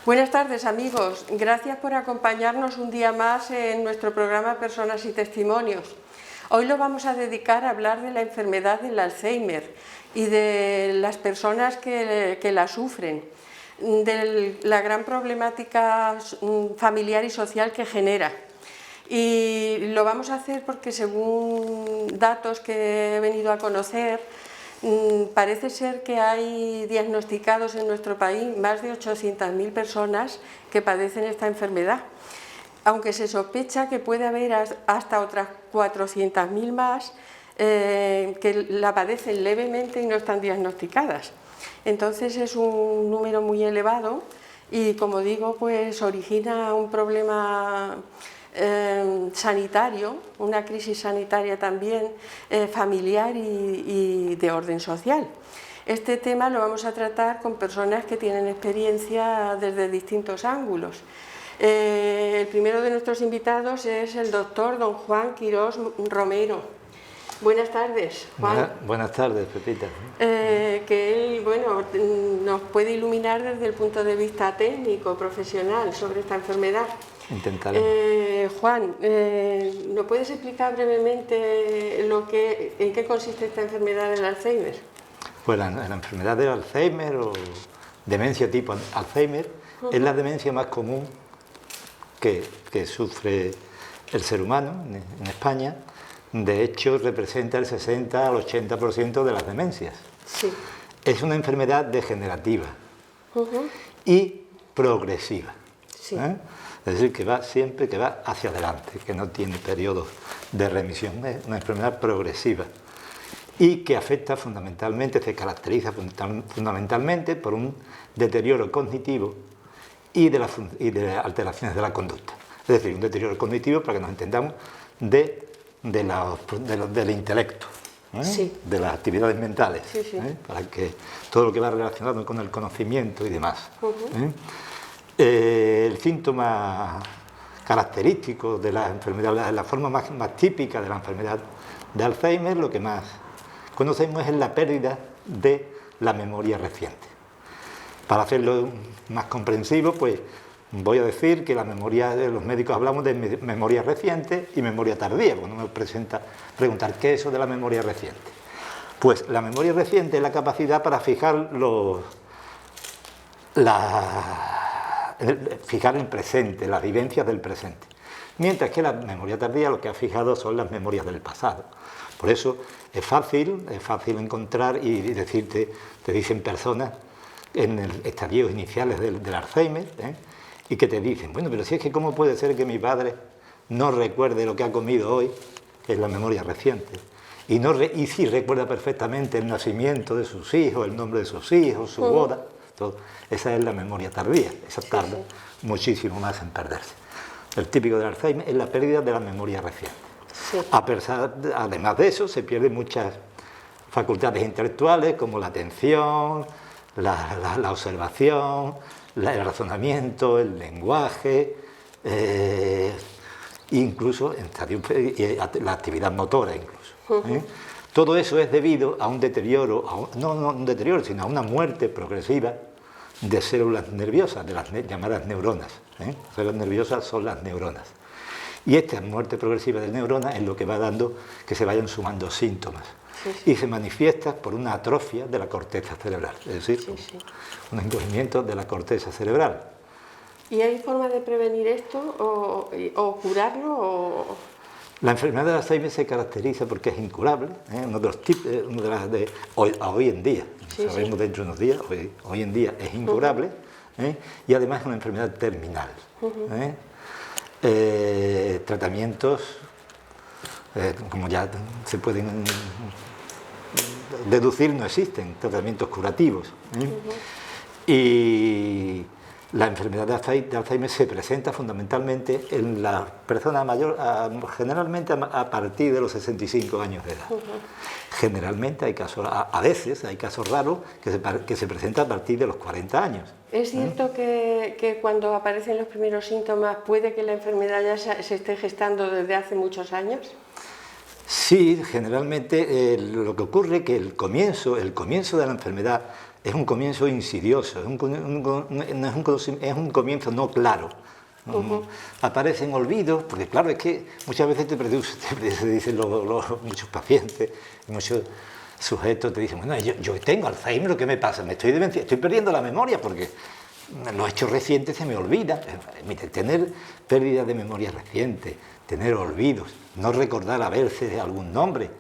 Buenas tardes, amigos. Gracias por acompañarnos un día más en nuestro programa Personas y Testimonios. Hoy lo vamos a dedicar a hablar de la enfermedad del Alzheimer y de las personas que la sufren, de la gran problemática familiar y social que genera. Y lo vamos a hacer porque, según datos que he venido a conocer, parece ser que hay diagnosticados en nuestro país más de 800.000 personas que padecen esta enfermedad, aunque se sospecha que puede haber hasta otras 400.000 más que la padecen levemente y no están diagnosticadas. Entonces es un número muy elevado y, como digo, pues origina un problema sanitario, una crisis sanitaria también familiar y de orden social. Este tema lo vamos a tratar con personas que tienen experiencia desde distintos ángulos. El primero de nuestros invitados es el doctor don Juan Quirós Romero. Buenas tardes, Juan. Buenas tardes, Pepita. Que él, bueno, nos puede iluminar desde el punto de vista técnico, profesional, sobre esta enfermedad. Intentaré. Juan, ¿nos puedes explicar brevemente en qué consiste esta enfermedad del Alzheimer? Pues la enfermedad del Alzheimer o demencia tipo Alzheimer es la demencia más común que sufre el ser humano en España. De hecho, representa el 60 al 80% de las demencias. Sí. Es una enfermedad degenerativa y progresiva. Sí. Es decir, que va siempre hacia adelante, que no tiene periodos de remisión. Es una enfermedad progresiva y que afecta fundamentalmente, se caracteriza fundamentalmente por un deterioro cognitivo y de alteraciones de la conducta. Es decir, un deterioro cognitivo, para que nos entendamos, del intelecto, sí, de las actividades mentales, sí, sí. Para que todo lo que va relacionado con el conocimiento y demás. El síntoma característico de la enfermedad, la forma más típica de la enfermedad de Alzheimer, lo que más conocemos es la pérdida de la memoria reciente. Para hacerlo más comprensivo, pues voy a decir que la memoria, los médicos hablamos de memoria reciente y memoria tardía. Cuando me preguntar qué es eso de la memoria reciente. Pues la memoria reciente es la capacidad para fijar fijar el presente, las vivencias del presente. Mientras que la memoria tardía lo que ha fijado son las memorias del pasado. Por eso es fácil encontrar y decirte, te dicen personas en estadios iniciales del Alzheimer, y que te dicen, bueno, pero si es que ¿cómo puede ser que mi padre no recuerde lo que ha comido hoy? Que es la memoria reciente. Y sí recuerda perfectamente el nacimiento de sus hijos, el nombre de sus hijos, su boda. Todo. Esa es la memoria tardía, esa tarda muchísimo más en perderse. El típico del Alzheimer es la pérdida de la memoria reciente. Sí. Además de eso, se pierden muchas facultades intelectuales como la atención, la observación, el razonamiento, el lenguaje, incluso la actividad motora incluso. Todo eso es debido a un deterioro, no un deterioro, sino a una muerte progresiva de células nerviosas, de las llamadas neuronas. Células nerviosas son las neuronas. Y esta muerte progresiva de neuronas es lo que va dando que se vayan sumando síntomas. Y se manifiesta por una atrofia de la corteza cerebral, es decir, un encogimiento de la corteza cerebral. ¿Y hay forma de prevenir esto o curarlo? La enfermedad de Alzheimer se caracteriza porque es incurable, uno de los tipos, hoy en día, sabemos dentro de unos días, hoy en día es incurable, y además es una enfermedad terminal. Tratamientos, como ya se pueden deducir, no existen tratamientos curativos. Y la enfermedad de Alzheimer se presenta fundamentalmente en la persona mayor, generalmente a partir de los 65 años de edad. Generalmente hay casos, a veces hay casos raros que se presentan a partir de los 40 años. ¿Es cierto que cuando aparecen los primeros síntomas puede que la enfermedad ya se esté gestando desde hace muchos años? Sí, generalmente lo que ocurre es que el comienzo de la enfermedad es un comienzo insidioso, es un comienzo no claro. Aparecen olvidos, porque claro, es que muchas veces te dicen muchos pacientes, muchos sujetos te dicen, bueno, yo tengo Alzheimer, ¿qué me pasa? Estoy perdiendo la memoria porque los hechos recientes se me olvidan. Tener pérdida de memoria reciente, tener olvidos, no recordar a veces de algún nombre,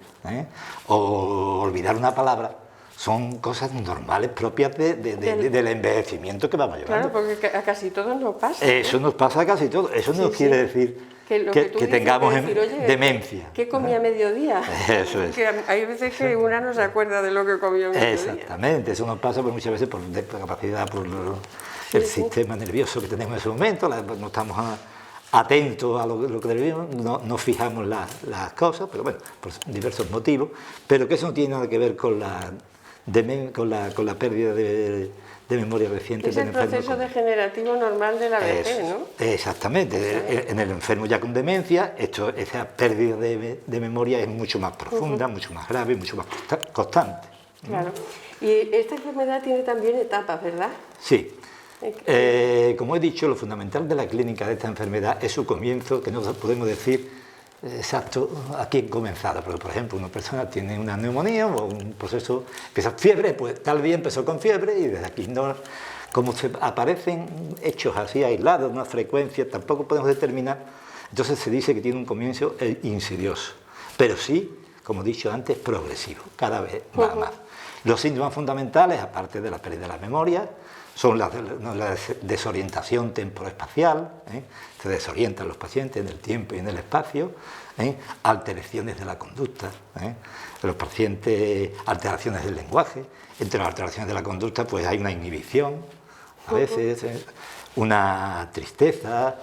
o olvidar una palabra, son cosas normales propias del envejecimiento que vamos llevando. Claro, porque a casi todos nos pasa. Eso nos pasa a casi todos. Eso no quiere decir que tengamos demencia. ¿Qué comí a mediodía? Eso es. Que hay veces que una no se acuerda de lo que comió a mediodía. Exactamente, eso nos pasa muchas veces por discapacidad, por el sistema nervioso que tenemos en ese momento, no estamos atentos a lo que debemos, no fijamos las cosas, pero bueno, por diversos motivos, pero que eso no tiene nada que ver con la pérdida de memoria reciente. Es el proceso degenerativo normal de la vejez, ¿no? Exactamente. En el enfermo ya con demencia, esa pérdida de memoria es mucho más profunda, mucho más grave, mucho más constante. Claro. Y esta enfermedad tiene también etapas, ¿verdad? Sí. Como he dicho, lo fundamental de la clínica de esta enfermedad es su comienzo, que no podemos decir exacto a quién comenzado, porque por ejemplo una persona tiene una neumonía o un proceso, empieza fiebre, pues tal día empezó con fiebre y desde aquí no, como se aparecen hechos así aislados, una frecuencia, tampoco podemos determinar, entonces se dice que tiene un comienzo insidioso, pero sí, como he dicho antes, progresivo, cada vez más. Los síntomas fundamentales, aparte de la pérdida de la memoria, son la desorientación temporoespacial, se desorientan los pacientes en el tiempo y en el espacio, alteraciones de la conducta, los pacientes, alteraciones del lenguaje, entre las alteraciones de la conducta pues hay una inhibición, a veces, una tristeza,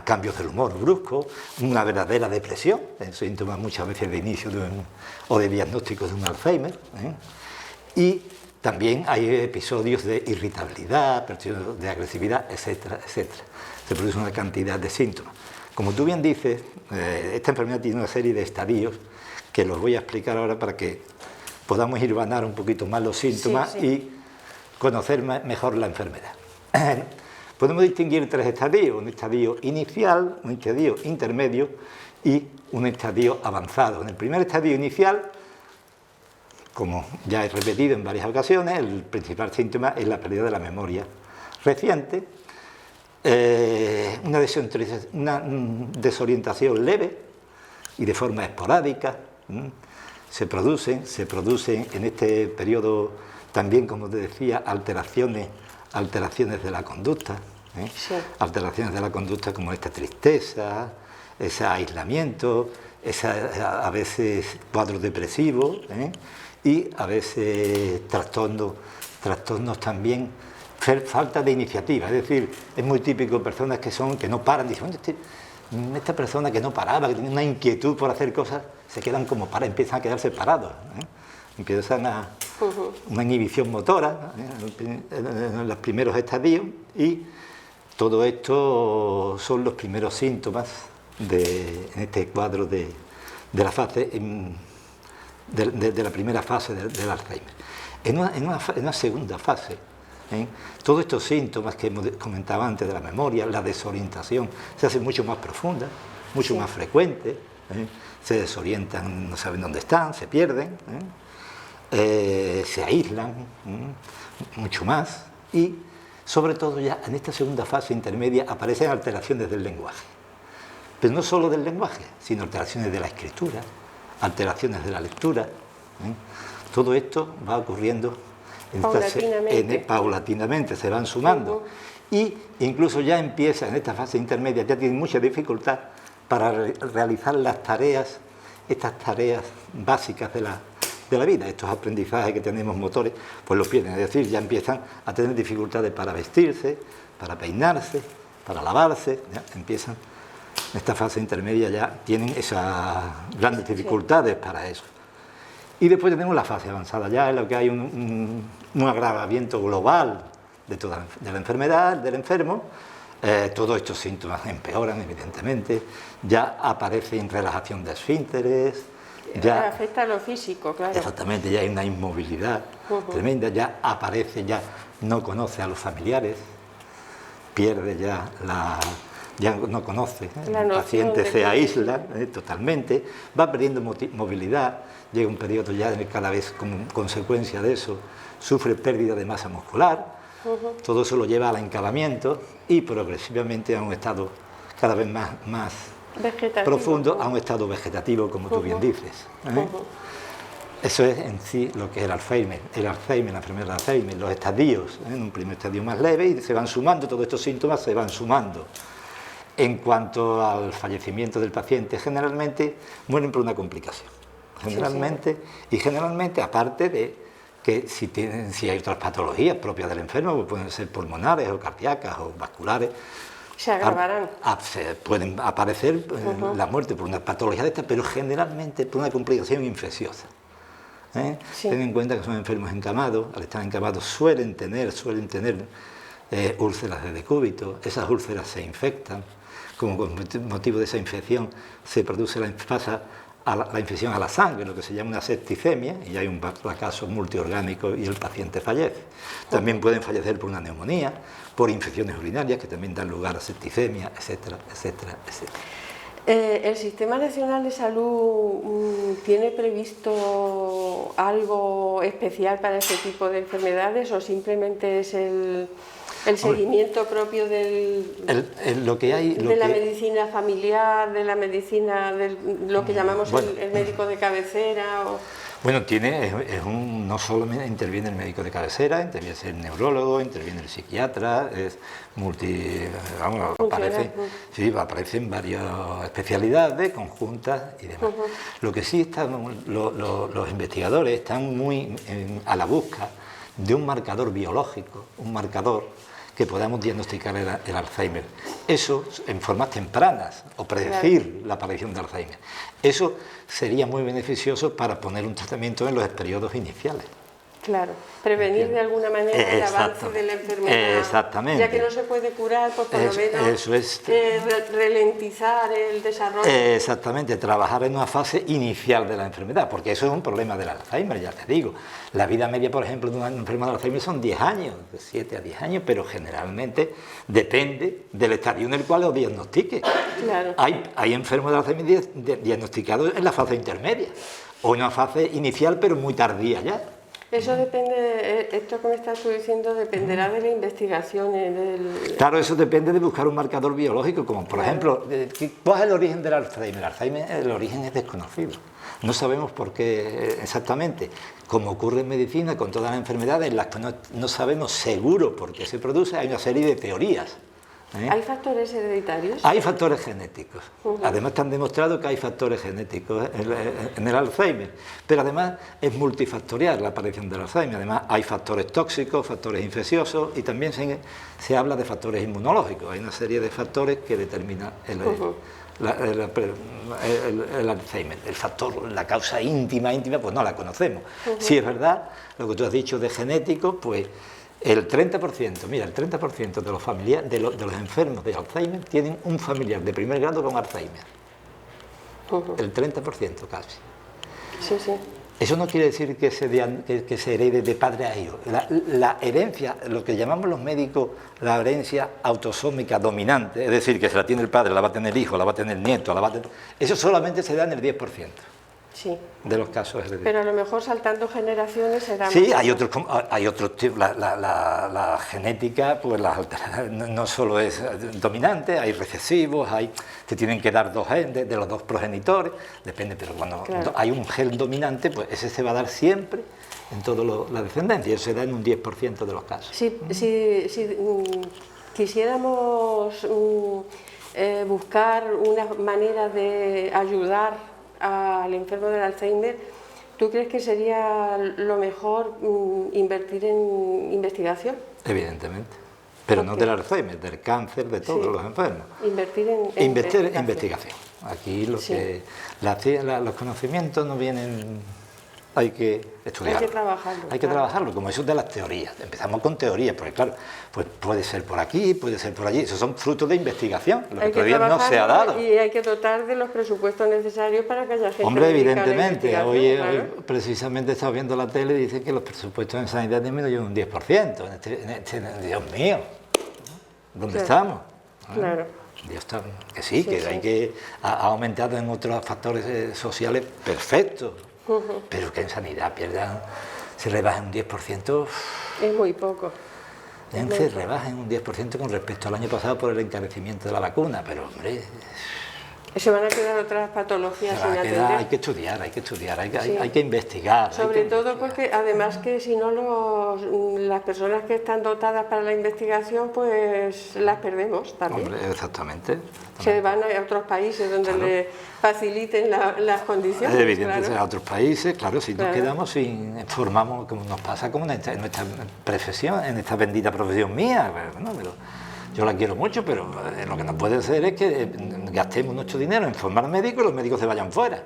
cambios del humor brusco, una verdadera depresión, síntomas muchas veces de inicio o de diagnóstico de un Alzheimer, y también hay episodios de irritabilidad, de agresividad, etcétera, etcétera. Se produce una cantidad de síntomas. Como tú bien dices, esta enfermedad tiene una serie de estadios que los voy a explicar ahora para que podamos hilvanar un poquito más los síntomas y conocer mejor la enfermedad. Podemos distinguir tres estadios, un estadio inicial, un estadio intermedio y un estadio avanzado. En el primer estadio inicial, como ya he repetido en varias ocasiones, el principal síntoma es la pérdida de la memoria reciente, una desorientación leve y de forma esporádica. Se producen en este periodo también, como te decía, alteraciones de la conducta, alteraciones de la conducta como esta tristeza, ese aislamiento, a veces cuadros depresivos, y a veces trastornos también, falta de iniciativa, es decir, es muy típico personas que no paran, dicen, esta persona que no paraba, que tenía una inquietud por hacer cosas, se quedan como empiezan a quedarse parados, empiezan una inhibición motora en los primeros estadios, y todo esto son los primeros síntomas en este cuadro de la fase de la primera fase del Alzheimer. En una segunda fase, todos estos síntomas que hemos comentado antes de la memoria, la desorientación, se hacen mucho más profundas, mucho más frecuentes, se desorientan, no saben dónde están, se pierden, se aíslan mucho más, y sobre todo ya en esta segunda fase intermedia aparecen alteraciones del lenguaje, pero no solo del lenguaje, sino alteraciones de la escritura, alteraciones de la lectura. Todo esto va ocurriendo paulatinamente, se van sumando, y incluso ya empieza en esta fase intermedia, ya tienen mucha dificultad para realizar estas tareas básicas de la vida, estos aprendizajes que tenemos motores, pues los pierden, es decir, ya empiezan a tener dificultades para vestirse, para peinarse, para lavarse, ya empiezan. En esta fase intermedia ya tienen esas grandes dificultades para eso. Y después tenemos la fase avanzada, ya en lo que hay un agravamiento global de la enfermedad, del enfermo. Todos estos síntomas empeoran, evidentemente. Ya aparece relajación de esfínteres, ya afecta a lo físico, claro. Exactamente, ya hay una inmovilidad tremenda, ya aparece, ya no conoce a los familiares, pierde ya no conoce, el paciente se aísla totalmente, va perdiendo movilidad, llega un periodo ya en el que cada vez como consecuencia de eso sufre pérdida de masa muscular, todo eso lo lleva al encavamiento y progresivamente a un estado cada vez más profundo, a un estado vegetativo, como tú bien dices. Eso es en sí lo que es el Alzheimer, la enfermedad de Alzheimer, los estadios, en un primer estadio más leve y se van sumando, todos estos síntomas se van sumando. En cuanto al fallecimiento del paciente, generalmente mueren por una complicación, y generalmente aparte de que si hay otras patologías propias del enfermo, pues pueden ser pulmonares o cardíacas o vasculares, se agravarán. Pueden aparecer la muerte por una patología de esta, pero generalmente por una complicación infecciosa. Ten en cuenta que son enfermos encamados, al estar encamados suelen tener úlceras de decúbito, esas úlceras se infectan, como con motivo de esa infección se produce la infección a la sangre, lo que se llama una septicemia, y hay un fracaso multiorgánico y el paciente fallece. También pueden fallecer por una neumonía, por infecciones urinarias que también dan lugar a septicemia, etcétera, etcétera, etcétera. ¿El Sistema Nacional de Salud tiene previsto algo especial para este tipo de enfermedades o simplemente es el seguimiento propio de la medicina familiar, de la medicina, de lo que llamamos el médico de cabecera? Bueno, no solo interviene el médico de cabecera, interviene el neurólogo, interviene el psiquiatra, aparecen varias especialidades conjuntas y demás. Lo que sí los investigadores están muy a la busca de un marcador biológico, un marcador que podamos diagnosticar el Alzheimer. Eso en formas tempranas, o predecir la aparición de Alzheimer. Eso sería muy beneficioso para poner un tratamiento en los periodos iniciales. Claro, prevenir de alguna manera el avance de la enfermedad. Exactamente. Ya que no se puede curar, pues por lo menos ralentizar el desarrollo. Exactamente, trabajar en una fase inicial de la enfermedad, porque eso es un problema del Alzheimer, ya te digo. La vida media, por ejemplo, de un enfermo de Alzheimer son 10 años, de 7 a 10 años, pero generalmente depende del estadio en el cual lo diagnostique. Claro. Hay enfermos de Alzheimer diagnosticados en la fase intermedia, o en una fase inicial, pero muy tardía ya. Eso depende, esto que me estás tú diciendo, dependerá de la investigación. Claro, eso depende de buscar un marcador biológico, como por ejemplo, ¿cuál es el origen del Alzheimer? El Alzheimer, el origen es desconocido. No sabemos por qué exactamente. Como ocurre en medicina con todas las enfermedades, en las que no sabemos seguro por qué se produce, hay una serie de teorías. ¿Hay factores hereditarios? Hay factores genéticos. Además están demostrados que hay factores genéticos en el Alzheimer, pero además es multifactorial la aparición del Alzheimer. Además hay factores tóxicos, factores infecciosos y también se habla de factores inmunológicos. Hay una serie de factores que determinan el Alzheimer. El factor, la causa íntima, pues no la conocemos. Si es verdad, lo que tú has dicho de genético, pues el 30%, mira, el 30% de los familiares, de los enfermos de Alzheimer tienen un familiar de primer grado con Alzheimer. El 30% casi. Sí, sí. Eso no quiere decir que se herede de padre a hijo. La herencia, lo que llamamos los médicos, la herencia autosómica dominante, es decir, que se la tiene el padre, la va a tener el hijo, la va a tener el nieto, eso solamente se da en el 10%. Sí. De los casos hereditarios. Pero a lo mejor saltando generaciones se da. Sí, hay otros tipos. La genética, pues no solo es dominante, hay recesivos, te tienen que dar dos genes de los dos progenitores, depende, pero cuando hay un gen dominante, pues ese se va a dar siempre en toda la descendencia, y eso se da en un 10% de los casos. Si quisiéramos buscar una manera de ayudar al enfermo del Alzheimer, ¿tú crees que sería lo mejor invertir en investigación? Evidentemente, pero no del Alzheimer, del cáncer, de todos los enfermos. Invertir en investigación. Aquí los conocimientos no vienen hay que estudiarlo. Hay que trabajarlo. Hay que trabajarlo, como eso de las teorías. Empezamos con teorías, porque claro, pues puede ser por aquí, puede ser por allí. Esos son frutos de investigación, lo que todavía no se ha dado. Y hay que dotar de los presupuestos necesarios para que haya gente. Hombre, evidentemente. Claro. Hoy precisamente he estado viendo la tele y dicen que los presupuestos en sanidad disminuyen un 10%. Dios mío, ¿dónde estamos? Claro. Dios está, que sí, que hay que ha aumentado en otros factores sociales perfectos, pero que en sanidad se rebajen un 10%. Es muy poco. Se rebajen un 10% con respecto al año pasado por el encarecimiento de la vacuna, pero hombre... Se van a quedar otras patologías sin atender. Hay que estudiar, hay que investigar. Sobre todo porque además que si no las personas que están dotadas para la investigación pues las perdemos también. Hombre, exactamente. Se van a otros países donde les faciliten las condiciones. Evidentemente, a otros países, claro, si nos quedamos sin formamos, como nos pasa como en nuestra profesión, en esta bendita profesión mía, pero yo la quiero mucho, pero lo que no puede ser es que gastemos nuestro dinero en formar médicos y los médicos se vayan fuera.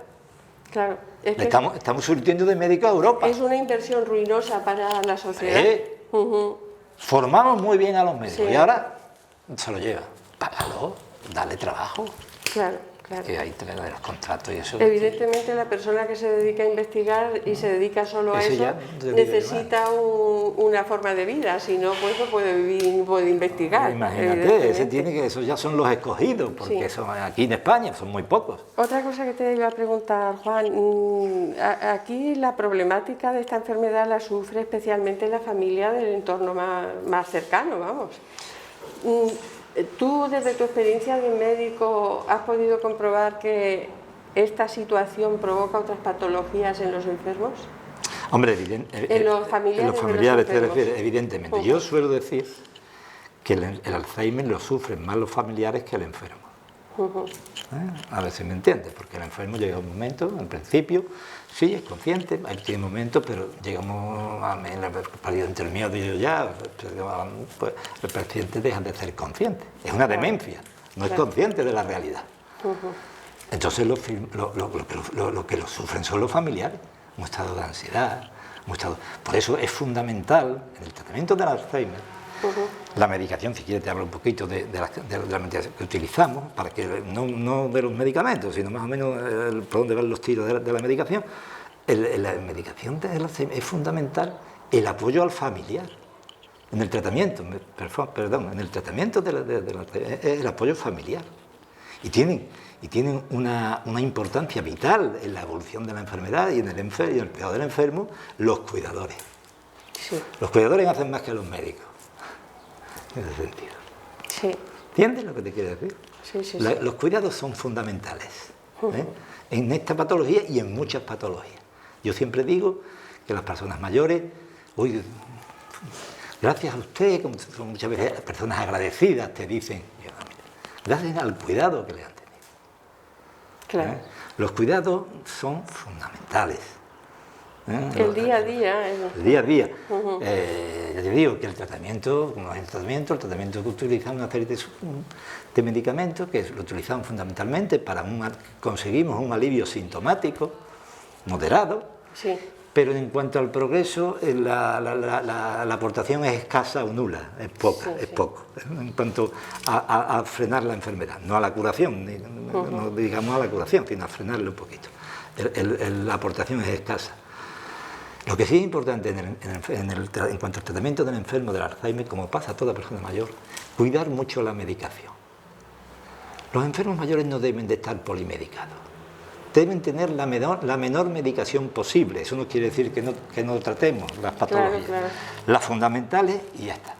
Claro. Es que estamos surtiendo de médicos a Europa. Es una inversión ruinosa para la sociedad. Formamos muy bien a los médicos y ahora se lo lleva. Págalo, dale trabajo. Claro. Que hay de los contratos y eso. Evidentemente la persona que se dedica a investigar y se dedica solo a eso necesita una forma de vida, si no pues no puede vivir ni puede investigar. Imagínate, esos ya son los escogidos, porque son aquí en España son muy pocos. Otra cosa que te iba a preguntar, Juan, aquí la problemática de esta enfermedad la sufre especialmente la familia del entorno más cercano, vamos. ¿Tú, desde tu experiencia de médico, has podido comprobar que esta situación provoca otras patologías en los enfermos? Hombre, en los familiares te refieres, evidentemente. Yo suelo decir que el Alzheimer lo sufren más los familiares que el enfermo. A ver si me entiendes, porque el enfermo llega un momento, en principio, sí, es consciente, hay momentos, pero llegamos a el periodo entre el miedo y yo ya, pues el paciente deja de ser consciente. Es una demencia, no es consciente de la realidad. Entonces lo que lo sufren son los familiares, un estado de ansiedad, por eso es fundamental en el tratamiento del Alzheimer. La medicación, si quieres te hablo un poquito de la medicación que utilizamos, para que no de los medicamentos, sino más o menos por dónde van los tiros de la medicación. La medicación es fundamental el apoyo al familiar, en el tratamiento, en el tratamiento el apoyo familiar. Y tienen una importancia vital en la evolución de la enfermedad y en el cuidado del enfermo, los cuidadores. Sí. Los cuidadores hacen más que los médicos. En ese sentido. Sí. ¿Entiendes lo que te quiero decir? Sí. Los cuidados son fundamentales en esta patología y en muchas patologías. Yo siempre digo que las personas mayores, gracias a usted, como son muchas veces personas agradecidas, te dicen, gracias al cuidado que le han tenido. Claro. Los cuidados son fundamentales. El día a día. El día a día. Ya te digo que el tratamiento, como es el tratamiento que utilizamos una serie de medicamentos que lo utilizamos fundamentalmente para conseguimos un alivio sintomático moderado, pero en cuanto al progreso la aportación es escasa o nula, es poca, es poco, en cuanto a frenar la enfermedad, no a la curación, no digamos a la curación, sino a frenarle un poquito. La aportación es escasa. Lo que sí es importante en cuanto al tratamiento del enfermo del Alzheimer, como pasa a toda persona mayor, cuidar mucho la medicación. Los enfermos mayores no deben de estar polimedicados. Deben tener la menor medicación posible. Eso no quiere decir que no tratemos las patologías. Claro. Las fundamentales y ya está.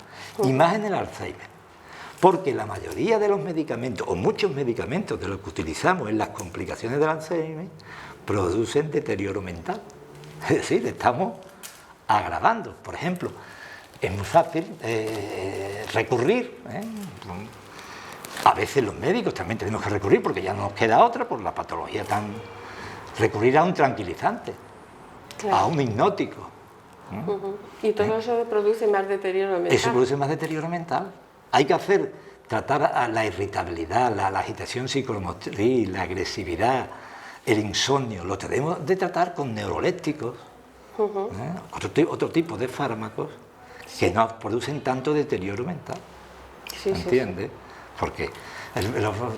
Y más en el Alzheimer. Porque la mayoría de los medicamentos, o muchos medicamentos de los que utilizamos en las complicaciones del Alzheimer, producen deterioro mental. Es decir, estamos agravando. Por ejemplo, es muy fácil recurrir. A veces los médicos también tenemos que recurrir porque ya no nos queda otra por la patología recurrir a un tranquilizante, a un hipnótico. Y todo eso produce más deterioro mental. Eso produce más deterioro mental. Hay que tratar a la irritabilidad, la agitación psicomotriz, la agresividad, el insomnio. Lo tenemos de tratar con neurolépticos, Otro tipo de fármacos que no producen tanto deterioro mental. ¿Entiendes? Porque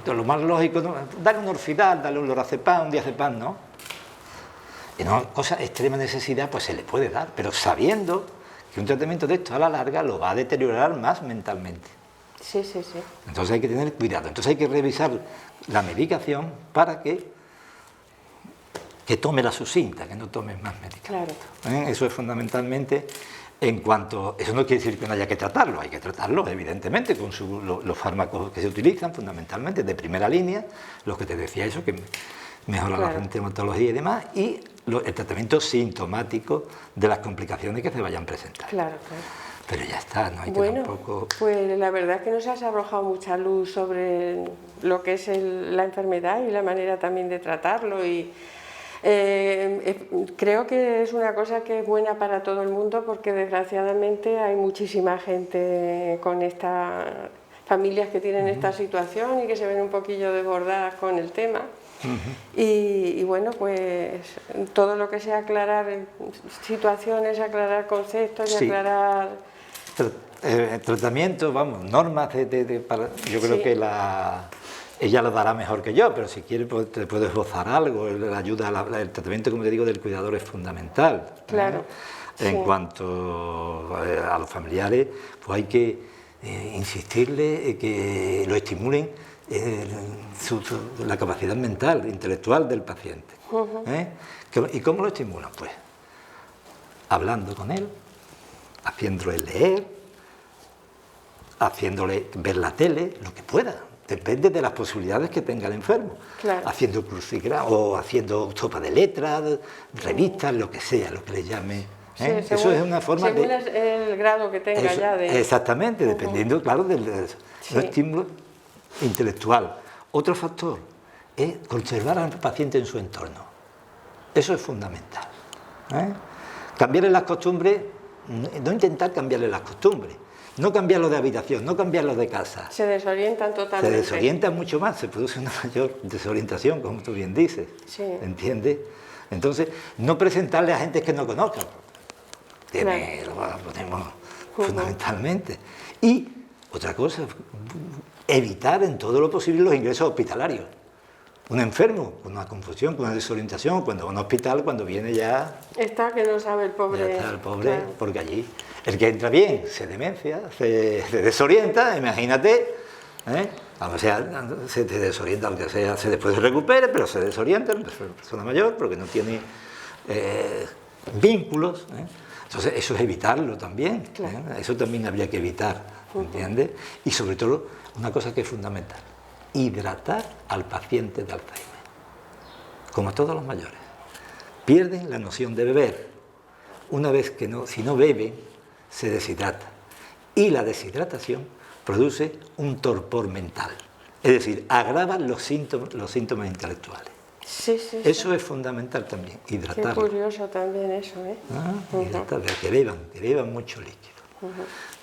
lo más lógico, ¿no? Dale un Orfidal, dale un Lorazepam, un diazepam, ¿no? Y no, cosa de extrema necesidad, pues se le puede dar, pero sabiendo que un tratamiento de esto a la larga lo va a deteriorar más mentalmente. Sí. Entonces hay que tener cuidado, entonces hay que revisar la medicación para que tome la sucinta, que no tome más medicamentos. Claro. Eso es fundamentalmente en cuanto... Eso no quiere decir que no haya que tratarlo, hay que tratarlo evidentemente con los fármacos que se utilizan fundamentalmente de primera línea, los que te decía eso, que mejora la sintomatología y demás, y el tratamiento sintomático de las complicaciones que se vayan presentando. Claro. Pero ya está, no hay que tampoco... Pues la verdad es que nos has arrojado mucha luz sobre lo que es la enfermedad y la manera también de tratarlo, y creo que es una cosa que es buena para todo el mundo, porque desgraciadamente hay muchísima gente con familias que tienen esta situación y que se ven un poquillo desbordadas con el tema. Y bueno, pues todo lo que sea aclarar situaciones, aclarar conceptos y aclarar... Tratamiento, vamos, normas yo creo que ella lo dará mejor que yo, pero si quiere pues, te puedo esbozar algo. La ayuda, el tratamiento, como te digo, del cuidador es fundamental. Claro. En cuanto a los familiares, pues hay que insistirle que lo estimulen la capacidad mental, intelectual del paciente. ¿Y cómo lo estimulan? Pues hablando con él, haciéndole leer, haciéndole ver la tele, lo que pueda. Depende de las posibilidades que tenga el enfermo. Haciendo crucigramas o haciendo sopa de letras, revistas, lo que sea, lo que le llame. Eso es una forma según el grado que tenga ya de... Exactamente, dependiendo, claro, del estímulo intelectual. Otro factor es conservar al paciente en su entorno. Eso es fundamental. Cambiarle las costumbres, no intentar cambiarle las costumbres, no cambiarlo de habitación, no cambiarlo de casa. Se desorientan totalmente. Se desorientan mucho más, se produce una mayor desorientación, como tú bien dices. ¿Entiendes? Entonces, no presentarle a gente que no conozca. Lo ponemos fundamentalmente. Y otra cosa, evitar en todo lo posible los ingresos hospitalarios. Un enfermo con una confusión, con una desorientación, cuando va a un hospital, cuando viene ya... Está que no sabe el pobre. Ya está el pobre, porque allí el que entra bien se demencia, se desorienta, imagínate, o sea, se te desorienta, aunque sea, después se recupere, pero se desorienta, la persona mayor, porque no tiene vínculos. Entonces, eso es evitarlo también, eso también habría que evitar, ¿entiendes? Y sobre todo, una cosa que es fundamental, hidratar al paciente de Alzheimer, como todos los mayores. Pierden la noción de beber. Una vez que si no beben, se deshidrata. Y la deshidratación produce un torpor mental. Es decir, agrava los síntomas intelectuales. Eso es fundamental también, hidratarlo. Qué curioso también eso, Hidratar, que beban mucho líquido.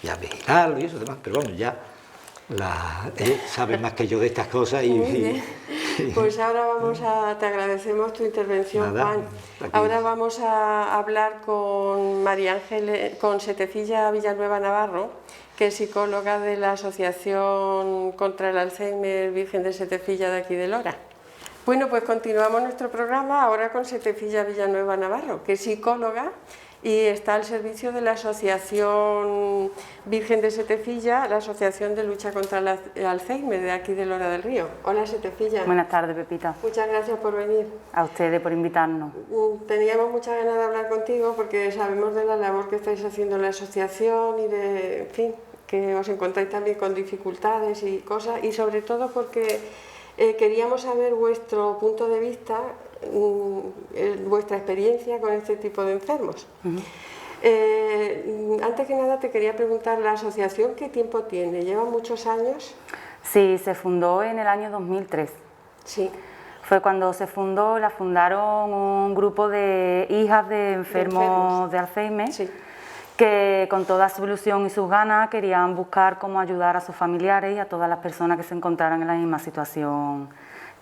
Ya vigilarlo y eso demás, pero bueno, ya sabe más que yo de estas cosas Pues ahora te agradecemos tu intervención, Juan. Ahora vamos a hablar con María Ángeles, con Setefilla Villanueva Navarro, que es psicóloga de la Asociación contra el Alzheimer Virgen de Setefilla de aquí de Lora. Bueno, pues continuamos nuestro programa ahora con Setefilla Villanueva Navarro, que es psicóloga y está al servicio de la Asociación Virgen de Setefilla, la Asociación de Lucha contra el Alzheimer de aquí de Lora del Río. Hola, Setefilla. Buenas tardes, Pepita. Muchas gracias por venir. A ustedes por invitarnos. Teníamos muchas ganas de hablar contigo porque sabemos de la labor que estáis haciendo en la asociación y en fin, que os encontráis también con dificultades y cosas, y sobre todo porque queríamos saber vuestro punto de vista, vuestra experiencia con este tipo de enfermos. Antes que nada te quería preguntar, ¿la asociación qué tiempo tiene? ¿Lleva muchos años? Sí, se fundó en el año 2003. Sí. Fue cuando se fundó, la fundaron un grupo de hijas de enfermos de Alzheimer, que con toda su ilusión y sus ganas querían buscar cómo ayudar a sus familiares y a todas las personas que se encontraran en la misma situación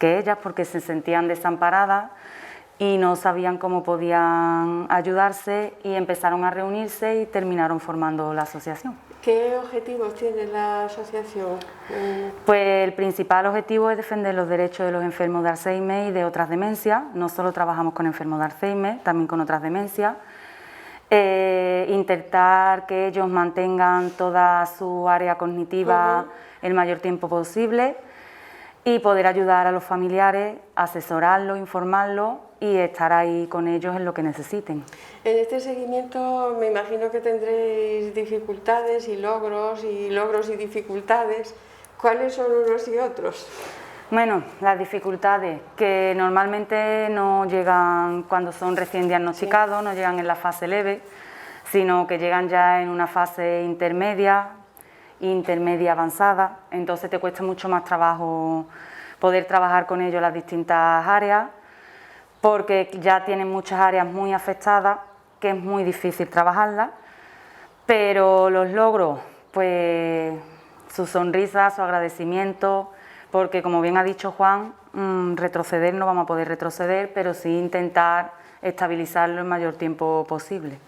que ellas, porque se sentían desamparadas y no sabían cómo podían ayudarse y empezaron a reunirse y terminaron formando la asociación. ¿Qué objetivos tiene la asociación? Pues el principal objetivo es defender los derechos de los enfermos de Alzheimer y de otras demencias. No solo trabajamos con enfermos de Alzheimer, también con otras demencias. Intentar que ellos mantengan toda su área cognitiva el mayor tiempo posible y poder ayudar a los familiares, asesorarlos, informarlos y estar ahí con ellos en lo que necesiten. En este seguimiento me imagino que tendréis dificultades y logros y dificultades. ¿Cuáles son unos y otros? Bueno, las dificultades que normalmente no llegan cuando son recién diagnosticados, no llegan en la fase leve, sino que llegan ya en una fase intermedia avanzada, entonces te cuesta mucho más trabajo poder trabajar con ellos las distintas áreas, porque ya tienen muchas áreas muy afectadas, que es muy difícil trabajarlas, pero los logros, pues su sonrisa, su agradecimiento, porque como bien ha dicho Juan, retroceder no vamos a poder retroceder, pero sí intentar estabilizarlo el mayor tiempo posible.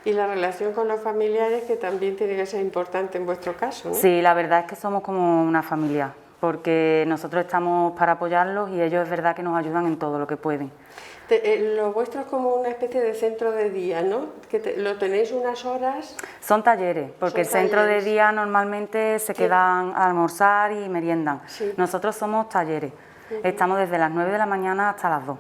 Y la relación con los familiares, que también tiene que ser importante en vuestro caso, ¿no? Sí, la verdad es que somos como una familia, porque nosotros estamos para apoyarlos y ellos es verdad que nos ayudan en todo lo que pueden. Lo vuestro es como una especie de centro de día, ¿no? ¿Lo tenéis unas horas? Son talleres, porque el centro de día normalmente se quedan a almorzar y meriendan. Sí. Nosotros somos talleres, estamos desde las 9 de la mañana hasta las 2.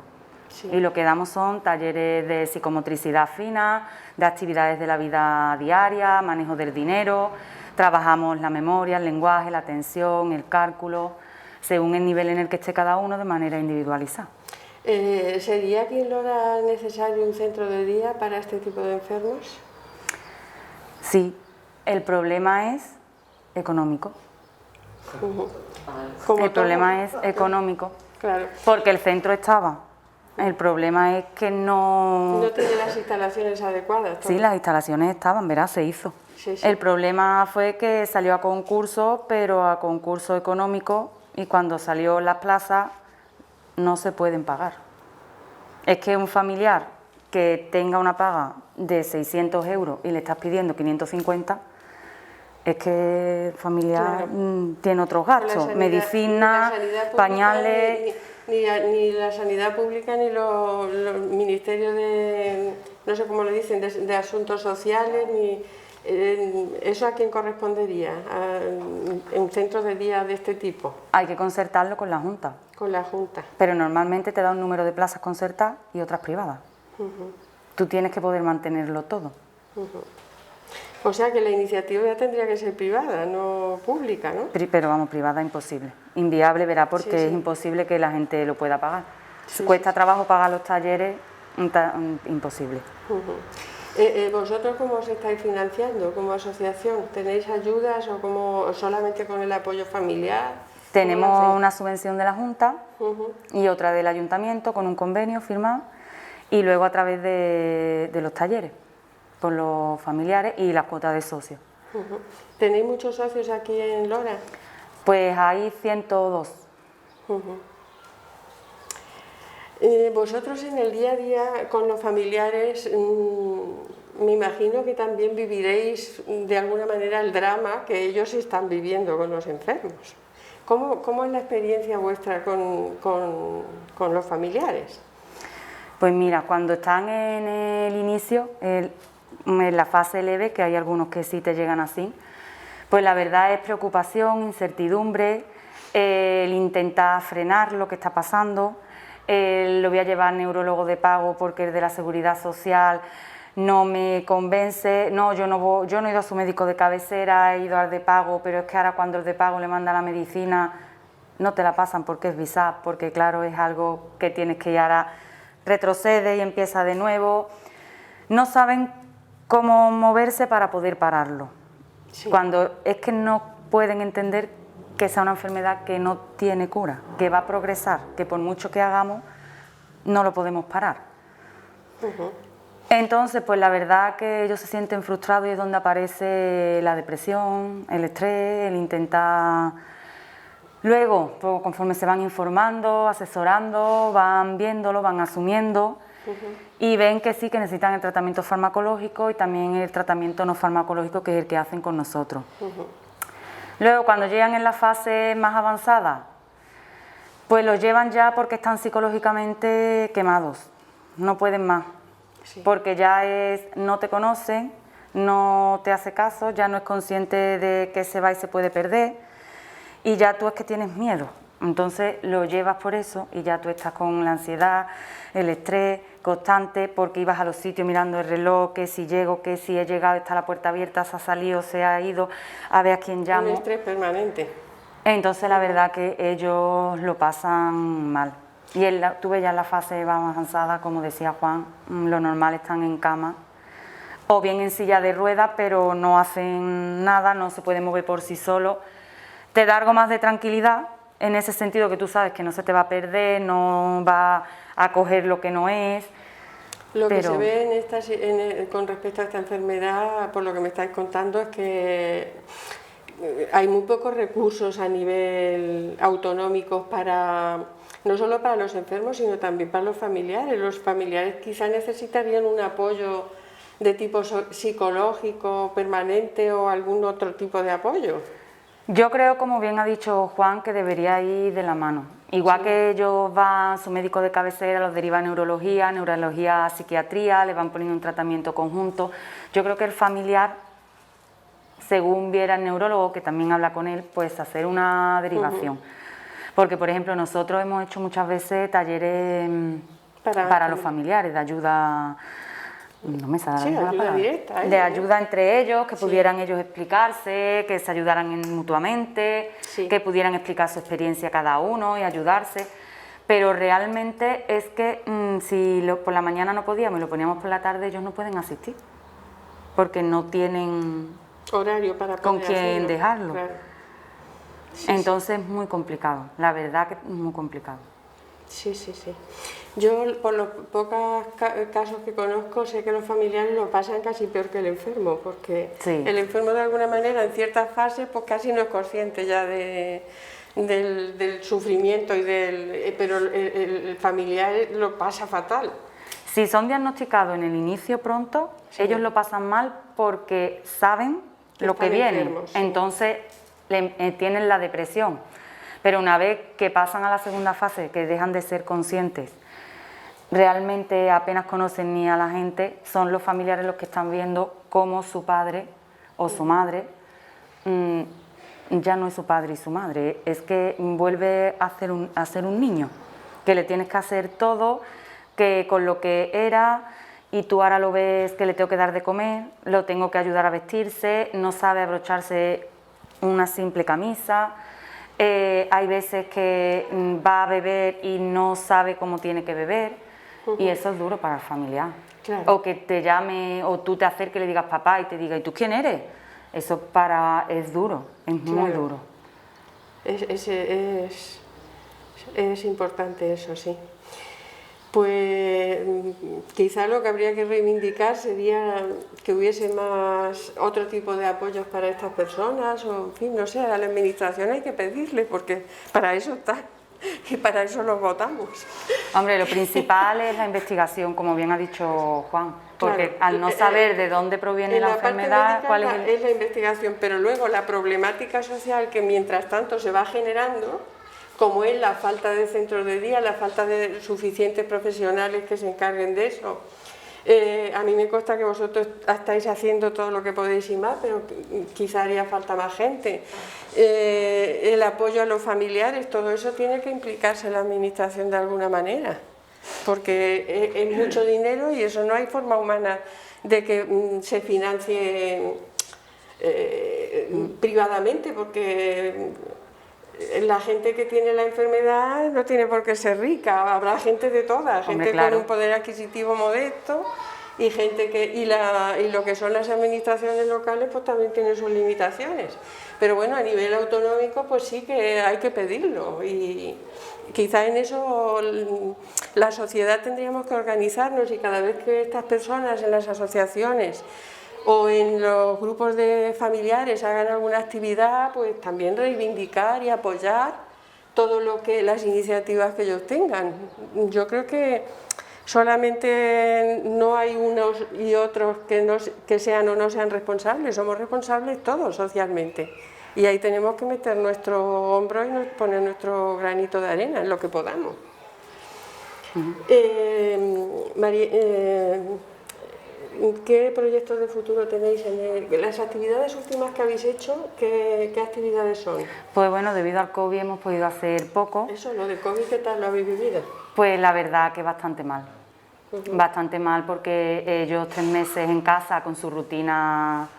Sí. Y lo que damos son talleres de psicomotricidad fina, de actividades de la vida diaria, manejo del dinero, trabajamos la memoria, el lenguaje, la atención, el cálculo, según el nivel en el que esté cada uno de manera individualizada. ¿Sería aquí en Lora necesario un centro de día para este tipo de enfermos? Sí, el problema es económico. El problema es económico, claro. Porque el centro estaba. El problema es que no... No tiene las instalaciones adecuadas. Sí, las instalaciones estaban, verás, se hizo. Sí. El problema fue que salió a concurso, pero a concurso económico, y cuando salió las plazas no se pueden pagar. Es que un familiar que tenga una paga de 600 euros y le estás pidiendo 550, es que el familiar tiene otros gastos, medicina, pañales... Ni la sanidad pública ni los ministerios de, no sé cómo lo dicen, de asuntos sociales, ni ¿eso a quién correspondería? ¿En un centro de día de este tipo? Hay que concertarlo con la Junta. Con la Junta. Pero normalmente te da un número de plazas concertadas y otras privadas. Tú tienes que poder mantenerlo todo. O sea que la iniciativa ya tendría que ser privada, no pública, ¿no? Pero vamos, privada imposible. Inviable, verá, porque es imposible que la gente lo pueda pagar. Cuesta trabajo pagar los talleres, imposible. ¿Vosotros cómo os estáis financiando como asociación? ¿Tenéis ayudas o solamente con el apoyo familiar? Tenemos una subvención de la Junta y otra del Ayuntamiento con un convenio firmado, y luego a través de los talleres, con los familiares y las cuotas de socios. ¿Tenéis muchos socios aquí en Lora? Pues hay 102. Vosotros en el día a día con los familiares, me imagino que también viviréis de alguna manera el drama que ellos están viviendo con los enfermos. ¿Cómo es la experiencia vuestra con los familiares? Pues mira, cuando están en el inicio, en la fase leve, que hay algunos que sí te llegan así, pues la verdad es preocupación, incertidumbre, el intentar frenar lo que está pasando, lo voy a llevar al neurólogo de pago porque el de la Seguridad Social no me convence, no, yo no he ido a su médico de cabecera, he ido al de pago, pero es que ahora cuando el de pago le manda la medicina no te la pasan porque es VISAP, porque claro, es algo que tienes que ir ahora, retrocede y empieza de nuevo. No saben cómo moverse para poder pararlo. Sí. Cuando es que no pueden entender que sea una enfermedad que no tiene cura, que va a progresar, que por mucho que hagamos no lo podemos parar. Entonces, pues la verdad que ellos se sienten frustrados y es donde aparece la depresión, el estrés, el intentar Luego, pues, conforme se van informando, asesorando, van viéndolo, van asumiendo y ven que sí, que necesitan el tratamiento farmacológico y también el tratamiento no farmacológico, que es el que hacen con nosotros. Luego, cuando llegan en la fase más avanzada, pues los llevan ya porque están psicológicamente quemados, no pueden más, porque ya no te conocen, no te hace caso, ya no es consciente de que se va y se puede perder y ya tú es que tienes miedo. Entonces lo llevas por eso y ya tú estás con la ansiedad, el estrés constante, porque ibas a los sitios mirando el reloj, que si llego, que si he llegado, está la puerta abierta, se ha salido, se ha ido, a ver a quién llamo. Un estrés permanente. Entonces la verdad que ellos lo pasan mal. Y tuve ya en la fase más avanzada, como decía Juan, lo normal están en cama, o bien en silla de ruedas, pero no hacen nada, no se pueden mover por sí solos. Te da algo más de tranquilidad, en ese sentido que tú sabes que no se te va a perder, no va a coger lo que no es. Lo que se ve con respecto a esta enfermedad, por lo que me estáis contando, es que hay muy pocos recursos a nivel autonómicos no solo para los enfermos, sino también para los familiares. Los familiares quizás necesitarían un apoyo de tipo psicológico permanente o algún otro tipo de apoyo. Yo creo, como bien ha dicho Juan, que debería ir de la mano. Igual que ellos van, su médico de cabecera los deriva a neurología, a psiquiatría, le van poniendo un tratamiento conjunto. Yo creo que el familiar, según viera el neurólogo, que también habla con él, pues hacer una derivación. Porque, por ejemplo, nosotros hemos hecho muchas veces talleres para los familiares, de ayuda, no me sale la palabra, directa, de ayuda entre ellos, que pudieran ellos explicarse, que se ayudaran mutuamente, que pudieran explicar su experiencia cada uno y ayudarse. Pero realmente es que si por la mañana no podíamos y lo poníamos por la tarde, ellos no pueden asistir, porque no tienen horario para con quién dejarlo. Claro. Entonces es muy complicado, la verdad que es muy complicado. Sí. Yo, por los pocos casos que conozco, sé que los familiares lo pasan casi peor que el enfermo, porque el enfermo de alguna manera en ciertas fases pues casi no es consciente ya del sufrimiento, pero el familiar lo pasa fatal. Si son diagnosticados en el inicio pronto, ellos lo pasan mal porque saben lo que viene, enfermos, entonces tienen la depresión. Pero una vez que pasan a la segunda fase, que dejan de ser conscientes, realmente apenas conocen ni a la gente, son los familiares los que están viendo cómo su padre o su madre ya no es su padre y su madre, es que vuelve a ser un niño, que le tienes que hacer todo, que con lo que era, y tú ahora lo ves que le tengo que dar de comer, lo tengo que ayudar a vestirse, no sabe abrocharse una simple camisa. Hay veces que va a beber y no sabe cómo tiene que beber, y eso es duro para el familiar. Claro. O que te llame o tú te acerques y le digas papá y te diga, ¿y tú quién eres? Eso es duro, es muy duro. Es importante eso, sí. Pues quizá lo que habría que reivindicar sería que hubiese otro tipo de apoyos para estas personas, o en fin, no sé, a la administración hay que pedirle, porque para eso está y para eso los votamos. Hombre, lo principal es la investigación, como bien ha dicho Juan, porque al no saber de dónde proviene la enfermedad, ¿cuál es la investigación? Pero luego la problemática social que mientras tanto se va generando, como es la falta de centros de día, la falta de suficientes profesionales que se encarguen de eso. A mí me consta que vosotros estáis haciendo todo lo que podéis y más, pero quizá haría falta más gente. El apoyo a los familiares, todo eso tiene que implicarse en la administración de alguna manera, porque es mucho dinero y eso no hay forma humana de que se financie privadamente, porque la gente que tiene la enfermedad no tiene por qué ser rica, habrá gente de todas, gente con un poder adquisitivo modesto y gente y lo que son las administraciones locales pues también tienen sus limitaciones. Pero bueno, a nivel autonómico pues sí que hay que pedirlo, y quizá en eso la sociedad tendríamos que organizarnos, y cada vez que estas personas en las asociaciones o en los grupos de familiares hagan alguna actividad, pues también reivindicar y apoyar todo lo que las iniciativas que ellos tengan. Yo creo que solamente no hay unos y otros que sean o no sean responsables, somos responsables todos socialmente. Y ahí tenemos que meter nuestro hombro y poner nuestro granito de arena en lo que podamos. ¿Qué proyectos de futuro tenéis en las actividades últimas que habéis hecho? ¿Qué actividades son? Pues bueno, debido al COVID hemos podido hacer poco. Eso, lo de COVID, ¿qué tal lo habéis vivido? Pues la verdad que bastante mal. Bastante mal porque ellos 3 meses en casa con su rutina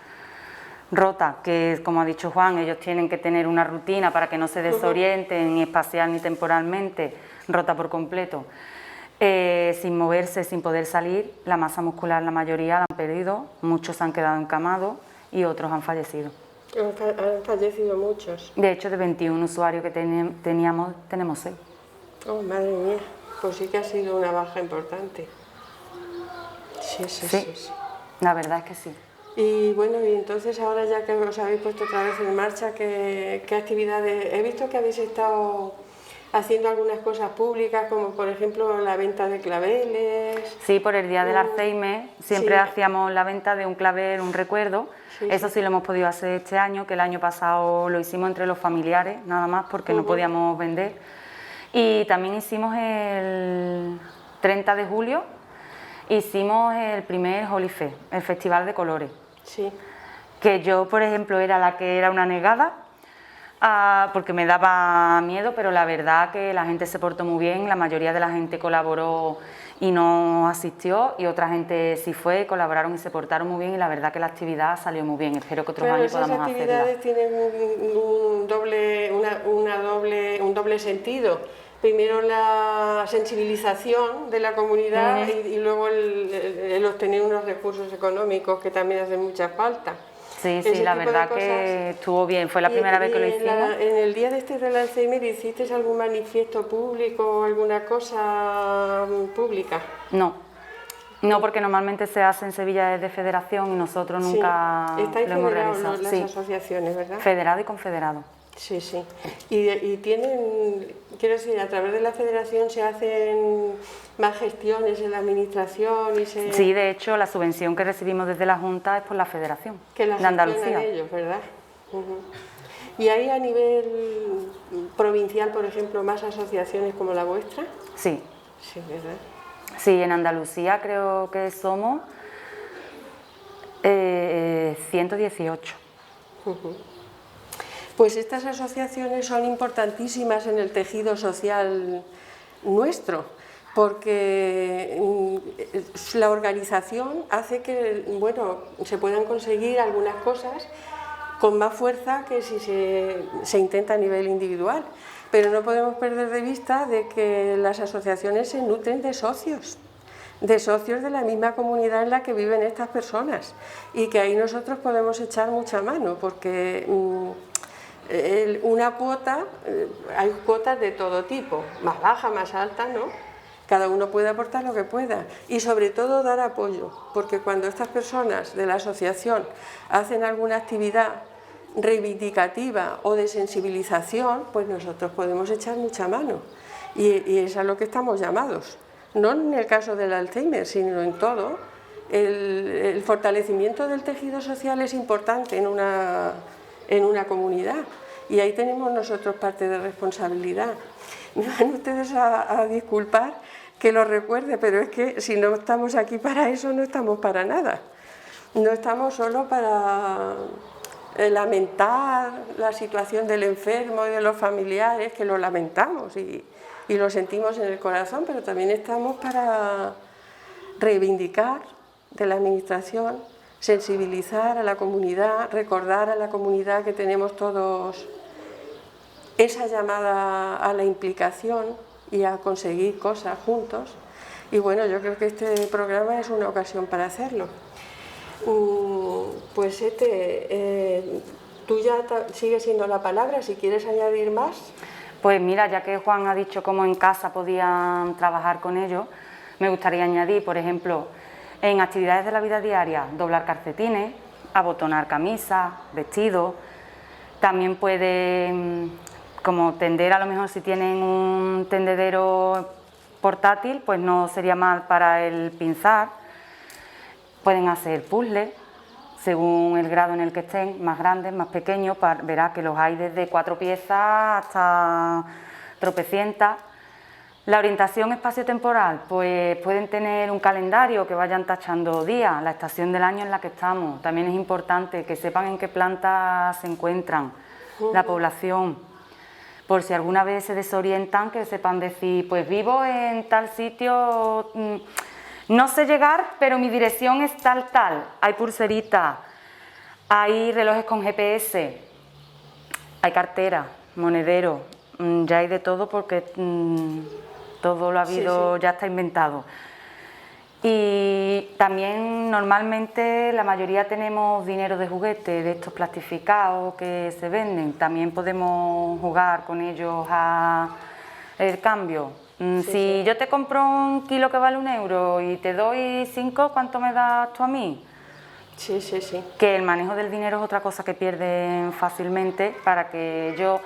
rota, que como ha dicho Juan, ellos tienen que tener una rutina para que no se desorienten ni espacial ni temporalmente, rota por completo. Sin moverse, sin poder salir, la masa muscular la mayoría la han perdido, muchos se han quedado encamados y otros han fallecido. Han fallecido muchos. De hecho, de 21 usuarios que teníamos, tenemos 6. Oh, madre mía, pues sí que ha sido una baja importante. Sí. La verdad es que sí. Y bueno, y entonces ahora ya que os habéis puesto otra vez en marcha, ¿qué actividades? He visto que habéis estado haciendo algunas cosas públicas, como por ejemplo la venta de claveles. Sí, por el Día del Alzheimer siempre hacíamos la venta de un clavel, un recuerdo. Eso sí lo hemos podido hacer este año, que el año pasado lo hicimos entre los familiares, nada más, porque no podíamos vender. Y también hicimos el 30 de julio, hicimos el primer Holy Fest, el Festival de Colores. Sí. Que yo, por ejemplo, era la que era una negada, porque me daba miedo, pero la verdad que la gente se portó muy bien, la mayoría de la gente colaboró y no asistió, y otra gente sí fue, colaboraron y se portaron muy bien, y la verdad que la actividad salió muy bien. Espero que otros años podamos hacerla. Esas actividades tienen un doble sentido. Primero la sensibilización de la comunidad y luego el obtener unos recursos económicos que también hacen mucha falta. Sí, la verdad que estuvo bien, fue la primera vez que lo hicimos. En el día del Alzheimer, ¿hiciste algún manifiesto público o alguna cosa pública? No, porque normalmente se hace en Sevilla desde federación y nosotros nunca lo hemos realizado. Estáis las asociaciones, ¿verdad? Federado y confederado. Sí. Y tienen, quiero decir, a través de la federación se hacen más gestiones en la administración y se... Sí, de hecho, la subvención que recibimos desde la Junta es por la federación de Andalucía. Ellos, ¿verdad? ¿Y hay a nivel provincial, por ejemplo, más asociaciones como la vuestra? Sí. Sí, ¿verdad? Sí, en Andalucía creo que somos 118. Pues estas asociaciones son importantísimas en el tejido social nuestro, porque la organización hace que se puedan conseguir algunas cosas con más fuerza que si se intenta a nivel individual. Pero no podemos perder de vista de que las asociaciones se nutren de socios de la misma comunidad en la que viven estas personas, y que ahí nosotros podemos echar mucha mano, porque una cuota, hay cuotas de todo tipo, más baja, más alta, ¿no? Cada uno puede aportar lo que pueda, y sobre todo dar apoyo, porque cuando estas personas de la asociación hacen alguna actividad reivindicativa o de sensibilización, pues nosotros podemos echar mucha mano, y es a lo que estamos llamados, no en el caso del Alzheimer, sino en todo. El fortalecimiento del tejido social es importante en una comunidad, y ahí tenemos nosotros parte de responsabilidad. Me van ustedes a disculpar que lo recuerde, pero es que si no estamos aquí para eso, no estamos para nada. No estamos solo para lamentar la situación del enfermo y de los familiares, que lo lamentamos y lo sentimos en el corazón, pero también estamos para reivindicar de la administración, sensibilizar a la comunidad, recordar a la comunidad que tenemos todos esa llamada a la implicación y a conseguir cosas juntos. Y bueno, yo creo que este programa es una ocasión para hacerlo. Pues tú ya sigues siendo la palabra, si quieres añadir más. Pues mira, ya que Juan ha dicho cómo en casa podían trabajar con ellos, me gustaría añadir, por ejemplo, en actividades de la vida diaria, doblar calcetines, abotonar camisas, vestidos. También pueden como tender, a lo mejor si tienen un tendedero portátil, pues no sería mal para el pinzar. Pueden hacer puzzles, según el grado en el que estén, más grandes, más pequeños, verá que los hay desde 4 piezas hasta tropecientas. La orientación espaciotemporal, pues pueden tener un calendario que vayan tachando días, la estación del año en la que estamos. También es importante que sepan en qué plantas se encuentran, la población, por si alguna vez se desorientan, que sepan decir, pues vivo en tal sitio, no sé llegar, pero mi dirección es tal. Hay pulseritas, hay relojes con GPS, hay carteras, monederos, ya hay de todo porque todo lo ha habido, ya está inventado. Y también normalmente la mayoría tenemos dinero de juguete, de estos plastificados que se venden. También podemos jugar con ellos a el cambio. Si yo te compro 1 kilo que vale 1 euro y te doy 5, ¿cuánto me das tú a mí? Sí. Que el manejo del dinero es otra cosa que pierden fácilmente, para que ellos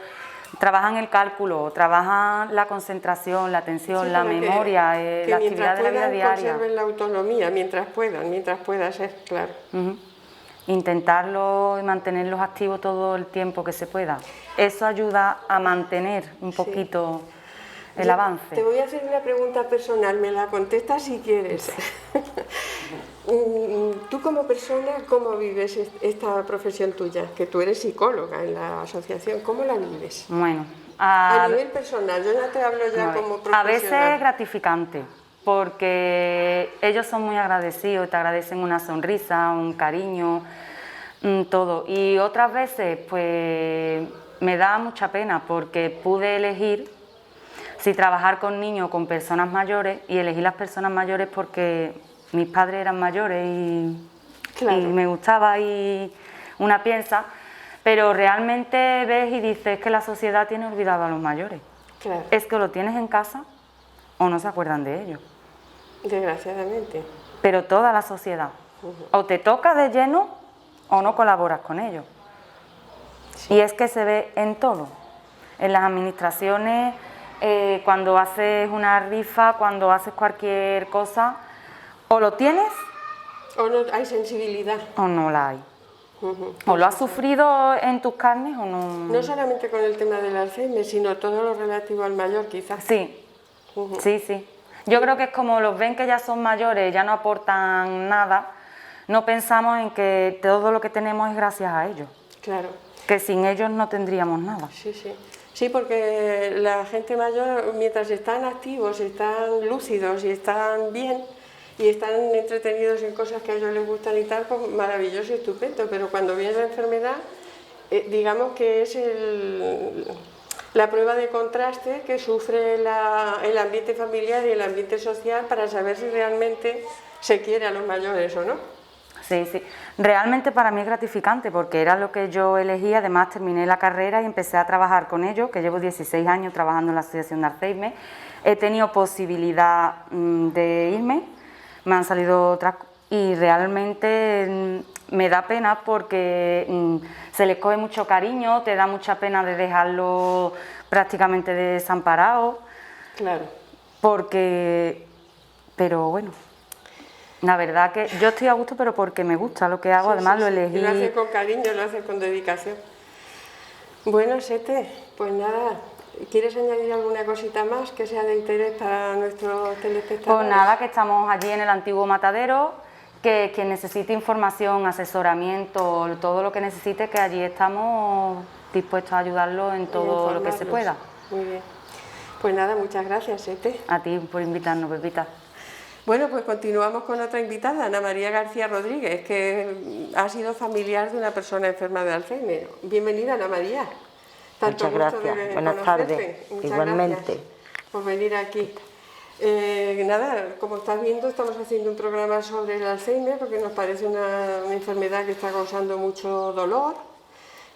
trabajan el cálculo, trabajan la concentración, la atención, la memoria, la actividad de la vida diaria. Conserven la autonomía mientras pueda ser, claro. Intentarlo y mantenerlos activos todo el tiempo que se pueda. Eso ayuda a mantener un poquito el avance. Te voy a hacer una pregunta personal, me la contestas si quieres. Tú como persona, ¿cómo vives esta profesión tuya? Que tú eres psicóloga en la asociación, ¿cómo la vives? Bueno, a nivel personal, yo no te hablo ya como profesional. A veces es gratificante, porque ellos son muy agradecidos, te agradecen una sonrisa, un cariño, todo. Y otras veces, pues, me da mucha pena, porque pude elegir si trabajar con niños o con personas mayores, y elegí las personas mayores porque mis padres eran mayores y me gustaba, y una piensa, pero realmente ves y dices que la sociedad tiene olvidado a los mayores. Claro. Es que lo tienes en casa o no se acuerdan de ellos. Desgraciadamente. Pero toda la sociedad. O te toca de lleno o no colaboras con ellos. Sí. Y es que se ve en todo. En las administraciones, cuando haces una rifa, cuando haces cualquier cosa, o lo tienes o no hay sensibilidad o no la hay. O lo has sufrido en tus carnes o no. No solamente con el tema del Alzheimer, sino todo lo relativo al mayor, quizás. Sí, sí. Yo creo que es como los ven que ya son mayores, ya no aportan nada, no pensamos en que todo lo que tenemos es gracias a ellos. Claro. Que sin ellos no tendríamos nada. Sí, porque la gente mayor, mientras están activos, están lúcidos y están bien, y están entretenidos en cosas que a ellos les gustan y tal, pues maravilloso y estupendo, pero cuando viene la enfermedad, digamos que es la prueba de contraste que sufre el ambiente familiar y el ambiente social para saber si realmente se quiere a los mayores o no. Sí. Realmente para mí es gratificante, porque era lo que yo elegí. Además terminé la carrera y empecé a trabajar con ellos, que llevo 16 años trabajando en la Asociación de Alzheimer. He tenido posibilidad de irme, me han salido otras, y realmente me da pena porque se les coge mucho cariño, te da mucha pena de dejarlo prácticamente desamparado. Claro. Pero bueno, la verdad que yo estoy a gusto, pero porque me gusta lo que hago, además lo elegí. Lo haces con cariño, lo haces con dedicación. Bueno, Sete, pues nada, ¿quieres añadir alguna cosita más que sea de interés para nuestros telespectadores? Pues nada, que estamos allí en el antiguo matadero, que quien necesite información, asesoramiento, todo lo que necesite, que allí estamos dispuestos a ayudarlo en todo lo que se pueda. Muy bien. Pues nada, muchas gracias, Sete. A ti por invitarnos, Pepita. Bueno, pues continuamos con otra invitada, Ana María García Rodríguez, que ha sido familiar de una persona enferma de Alzheimer. Bienvenida, Ana María. Muchas gracias. Buenas tardes. Igualmente. Gracias por venir aquí. Nada, como estás viendo, estamos haciendo un programa sobre el Alzheimer porque nos parece una enfermedad que está causando mucho dolor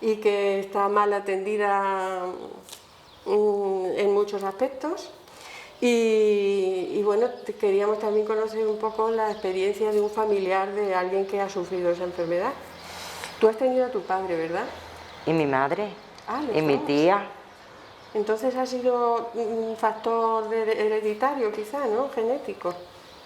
y que está mal atendida en muchos aspectos. Y bueno, queríamos también conocer un poco la experiencia de un familiar de alguien que ha sufrido esa enfermedad. Tú has tenido a tu padre, ¿verdad? Y mi madre, y mi tía. Entonces ha sido un factor hereditario quizá, ¿no? Genético.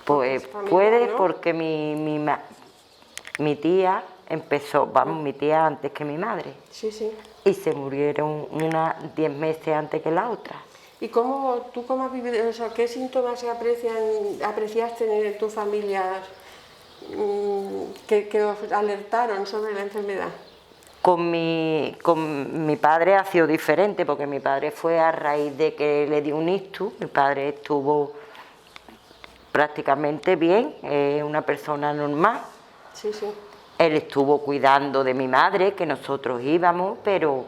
Pues puede, ¿no? Porque mi tía empezó, mi tía antes que mi madre. Sí, sí. Y se murieron unas 10 meses antes que la otra. ¿Y tú cómo has vivido eso? ¿Qué síntomas apreciaste en tu familia que os alertaron sobre la enfermedad? Con mi padre ha sido diferente, porque mi padre fue a raíz de que le dio un ictus. Mi padre estuvo prácticamente bien, una persona normal. Sí, sí. Él estuvo cuidando de mi madre, que nosotros íbamos, pero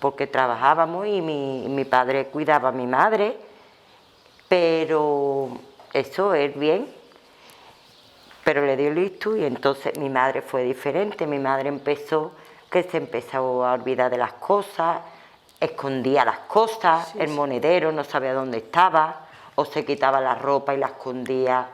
porque trabajábamos y mi padre cuidaba a mi madre, pero eso es bien. Pero le dio el ictus y entonces mi madre fue diferente. Mi madre se empezó a olvidar de las cosas, escondía las cosas, sí, el monedero no sabía dónde estaba, o se quitaba la ropa y la escondía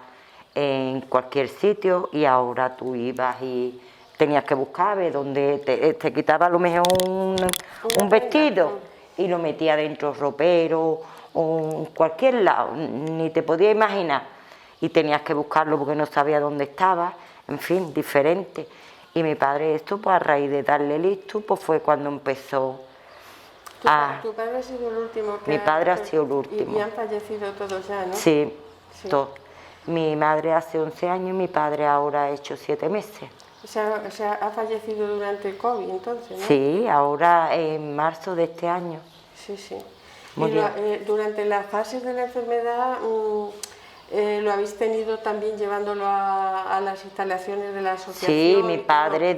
en cualquier sitio, y ahora tú ibas y tenías que buscar, ver dónde te quitaba a lo mejor un vestido y lo metía dentro del ropero o en cualquier lado, ni te podías imaginar, y tenías que buscarlo porque no sabía dónde estaba, en fin, diferente. Y mi padre esto, pues a raíz de darle el ictus, pues fue cuando empezó a... ¿Tu padre ha sido el último? Mi padre ha sido el último. Y han fallecido todos ya, ¿no? Sí, sí, todos. Mi madre hace 11 años y mi padre ahora ha hecho 7 meses. O sea, ha fallecido durante el COVID, entonces, ¿no? Sí, ahora en marzo de este año. Sí, sí. Y durante las fases de la enfermedad... ¿lo habéis tenido también llevándolo a las instalaciones de la asociación? Sí, mi padre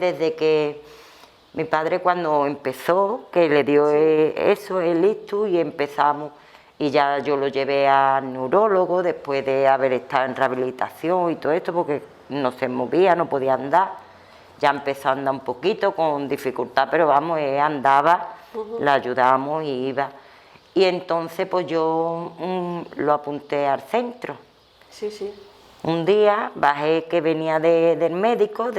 mi padre cuando empezó, que le dio el ictus y empezamos, y ya yo lo llevé al neurólogo después de haber estado en rehabilitación y todo esto, porque no se movía, no podía andar, ya empezó a andar un poquito con dificultad, pero vamos, andaba, la ayudábamos y iba. Y entonces pues yo lo apunté al centro. Sí, sí. Un día bajé, que venía del médico,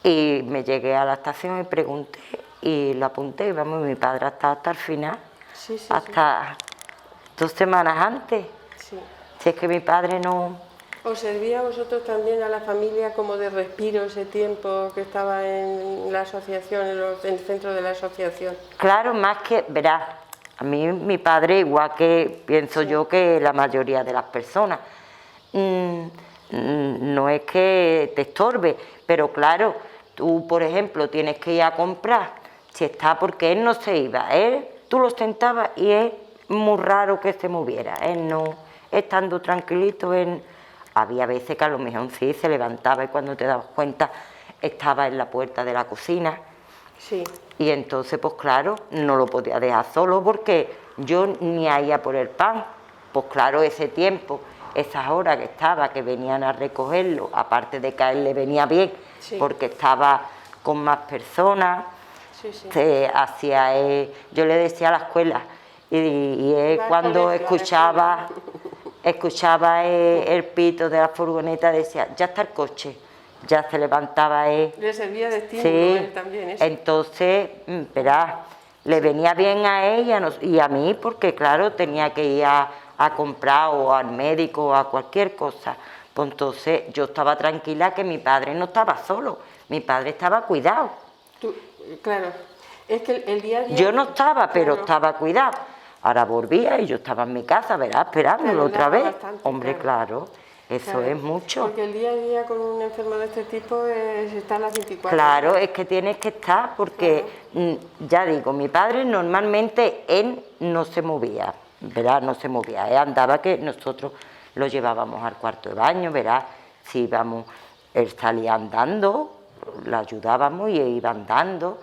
y me llegué a la estación y pregunté, y lo apunté, y vamos, mi padre hasta el final, sí, sí, hasta 2 semanas antes. Sí. Si es que mi padre no... ¿Os servía a vosotros también, a la familia, como de respiro ese tiempo que estaba en la asociación, en el centro de la asociación? Claro, más que, verás, a mí mi padre, igual que pienso yo que la mayoría de las personas, no es que te estorbe, pero claro, tú por ejemplo tienes que ir a comprar, si está, porque él no se iba, tú lo sentabas y es muy raro que se moviera, él no, estando tranquilito, había veces que a lo mejor sí se levantaba y cuando te dabas cuenta estaba en la puerta de la cocina. Sí. Y entonces, pues claro, no lo podía dejar solo porque yo ni a ir a por el pan. Pues claro, ese tiempo, esas horas que venían a recogerlo, aparte de que a él le venía bien, sí, porque estaba con más personas, sí, sí, yo le decía a la escuela, y él cuando escuchaba el pito de la furgoneta decía, ya está el coche. Ya se levantaba él. Le servía de estímulo, sí, él también. Eso. Entonces, verás, le venía bien a ella y a mí, porque claro, tenía que ir a comprar o al médico o a cualquier cosa. Pues entonces yo estaba tranquila que mi padre no estaba solo, mi padre estaba cuidado. Claro, es que el día a día... Yo no estaba, pero claro, estaba cuidado. Ahora volvía y yo estaba en mi casa, verás, esperándolo otra vez. Bastante, hombre, claro. Eso claro, es mucho. Porque el día a día con un enfermo de este tipo es estar las 24 Claro, horas. es que tienes que estar, porque ya digo, mi padre normalmente él no se movía, ¿verdad? No se movía, él andaba, que nosotros lo llevábamos al cuarto de baño, ¿verdad? Si íbamos, él salía andando, lo ayudábamos y él iba andando,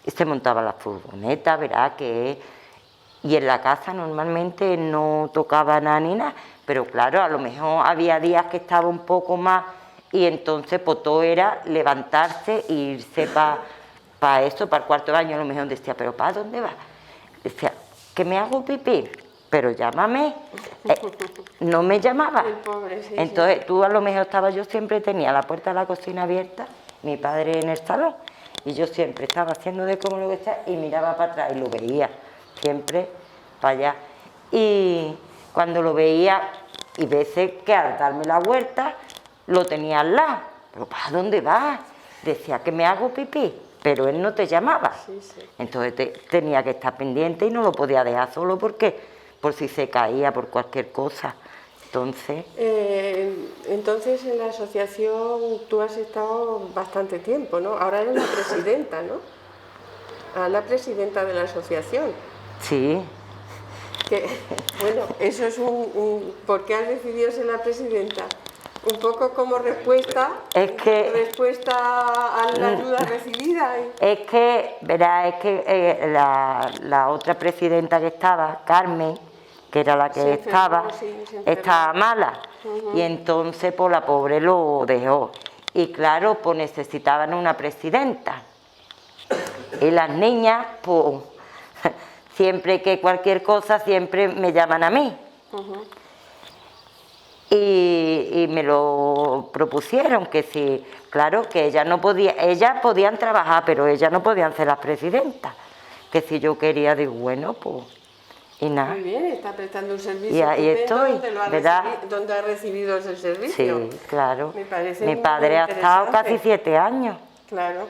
y se montaba la furgoneta, ¿verdad? Y en la casa normalmente no tocaba nada ni nada. Pero claro, a lo mejor había días que estaba un poco más y entonces pues todo era levantarse e irse para eso, para el cuarto de baño. A lo mejor decía, ¿pero para dónde va? Decía, que me hago pipí, pero llámame. No me llamaba. El pobre, sí, entonces tú a lo mejor yo siempre tenía la puerta de la cocina abierta, mi padre en el salón, y yo siempre estaba haciendo de como lo que está y miraba para atrás y lo veía siempre para allá. Y cuando lo veía, y veces que al darme la vuelta lo tenía al lado. Pero ¿para dónde vas? Decía que me hago pipí, pero él no te llamaba. Sí, sí. Entonces tenía que estar pendiente y no lo podía dejar solo porque por si se caía, por cualquier cosa. Entonces en la asociación tú has estado bastante tiempo, ¿no? Ahora eres la presidenta, ¿no? Ahora la presidenta de la asociación. sí. Bueno, eso es ¿por qué has decidido ser la presidenta? Un poco como respuesta a la ayuda recibida. Es que, verá, es que la otra presidenta que estaba, Carmen, que era la que estaba mala. Y entonces, pues la pobre lo dejó. Y claro, pues necesitaban una presidenta. Y las niñas, pues, siempre que cualquier cosa, siempre me llaman a mí. Y me lo propusieron, que sí, claro, que ellas podían trabajar, pero ellas no podían ser las presidentas. Que si yo quería, digo, bueno, pues, y nada. Muy bien, está prestando un servicio. Y ahí estoy, ¿verdad? ¿Dónde ha recibido ese servicio? Sí, claro. Me parece Mi padre ha estado casi 7 años. Claro.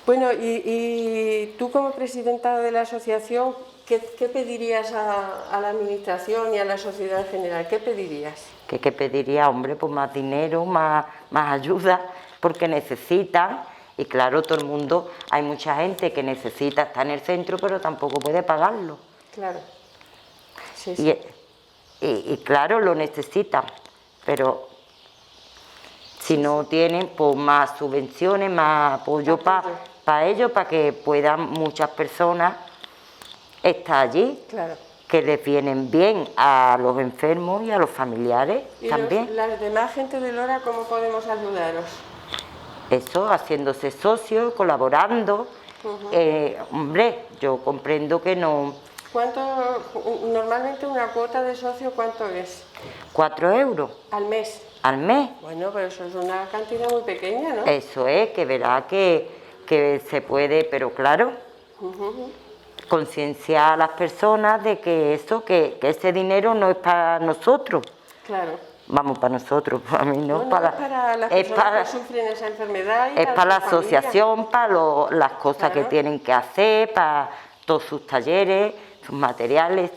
Bueno, y tú como presidenta de la asociación, ¿qué pedirías a la administración y a la sociedad en general? ¿Qué pedirías? ¿Qué pediría? Hombre, pues más dinero, más ayuda, porque necesitan, y claro, todo el mundo, hay mucha gente que necesita estar en el centro, pero tampoco puede pagarlo. Claro. Sí. Y claro, lo necesitan, pero si no tienen, pues más subvenciones, más apoyo para ellos, para que puedan muchas personas estar allí. Claro. Que les vienen bien a los enfermos y a los familiares también. ¿Y la demás gente de Lora cómo podemos ayudaros? Eso, haciéndose socios, colaborando. Hombre, yo comprendo que no... Normalmente una cuota de socio, ¿cuánto es? 4 euros. ¿Al mes? Al mes. Bueno, pero eso es una cantidad muy pequeña, ¿no? Eso es, que verá que se puede, pero claro... concienciar a las personas de que ese dinero no es para nosotros. Claro. Vamos, para nosotros, para mí no. Es para las personas que sufren esa enfermedad. Es para la asociación, para las cosas que tienen que hacer, para todos sus talleres, sus materiales,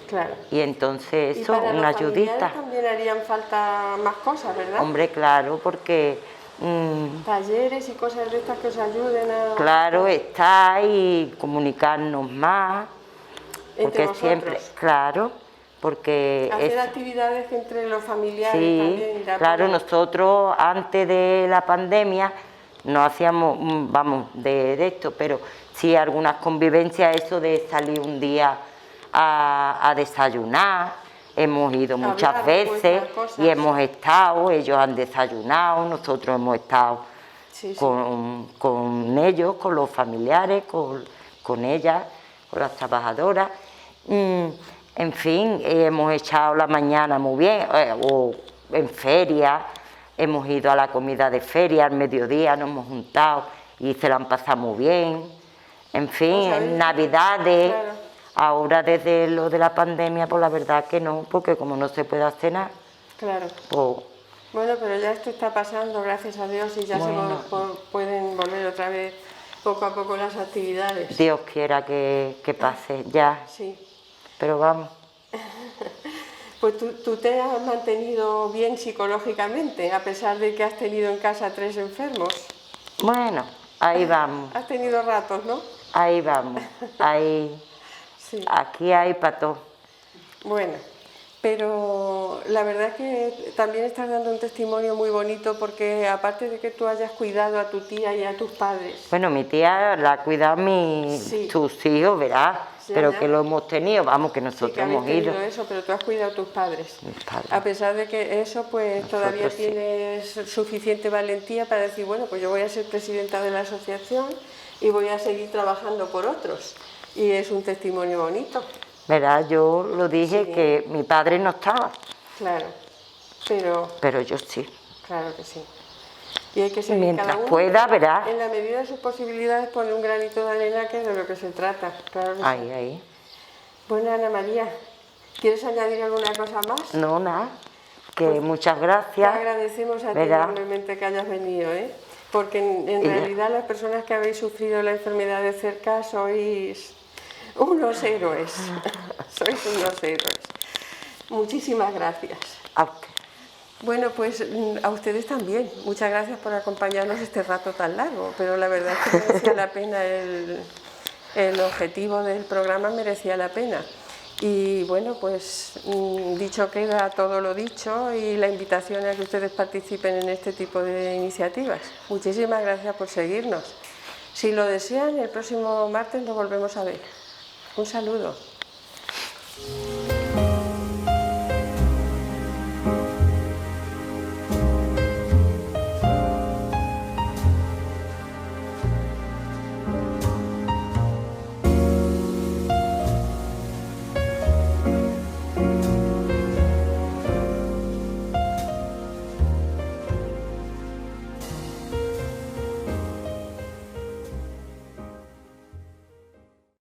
Claro. Y entonces eso, y para una los ayudita. También harían falta más cosas, ¿verdad? Hombre, claro, porque... talleres y cosas de estas que os ayuden a... Claro, está y comunicarnos más. Entre porque siempre, claro, porque... hacer actividades entre los familiares sí, también. Claro, nosotros antes de la pandemia no hacíamos, vamos, de esto, pero sí algunas convivencias, eso de salir un día a desayunar. Hemos ido muchas veces y hemos estado, ellos han desayunado, nosotros hemos estado con ellos, con los familiares, con ellas, con las trabajadoras. En fin, hemos echado la mañana muy bien, o en feria, hemos ido a la comida de feria, al mediodía nos hemos juntado y se la han pasado muy bien. En fin, en Navidades... Claro. Ahora, desde lo de la pandemia, pues la verdad que no, porque como no se puede hacer nada. Claro. Pues, bueno, pero ya esto está pasando, gracias a Dios, y ya se pueden volver otra vez poco a poco las actividades. Dios quiera que pase ya. Sí. Pero vamos. Pues tú te has mantenido bien psicológicamente, a pesar de que has tenido en casa 3 enfermos. Bueno, ahí vamos. Has tenido ratos, ¿no? Ahí vamos, ahí... Sí. Aquí hay para todo. Bueno, pero la verdad es que también estás dando un testimonio muy bonito porque aparte de que tú hayas cuidado a tu tía y a tus padres... Bueno, mi tía la ha cuidado sus hijos, ¿verdad? Sí, pero que lo hemos tenido, vamos, que nosotros que hemos ido. Eso, pero tú has cuidado a tus padres. A pesar de que eso, pues nosotros todavía tienes suficiente valentía para decir, bueno, pues yo voy a ser presidenta de la asociación y voy a seguir trabajando por otros. Y es un testimonio bonito. ¿Verdad? Yo lo dije que mi padre no estaba. Claro, pero yo sí. Claro que sí. Y hay que seguir mientras cada uno, pueda, verás. en la medida de sus posibilidades, poner un granito de arena, que es de lo que se trata. Claro que sí. Ahí. Bueno, Ana María, ¿quieres añadir alguna cosa más? No, nada. Que Pues muchas gracias. Te agradecemos a ti ¿verdad? enormemente que hayas venido, ¿eh? Porque en realidad las personas que habéis sufrido la enfermedad de cerca sois unos héroes. Sois unos héroes. Muchísimas gracias. A usted. Bueno, pues a ustedes también. Muchas gracias por acompañarnos este rato tan largo, pero la verdad es que merecía la pena, el objetivo del programa merecía la pena. Y bueno, pues dicho queda todo lo dicho y la invitación a que ustedes participen en este tipo de iniciativas. Muchísimas gracias por seguirnos. Si lo desean, el próximo martes nos volvemos a ver. Un saludo.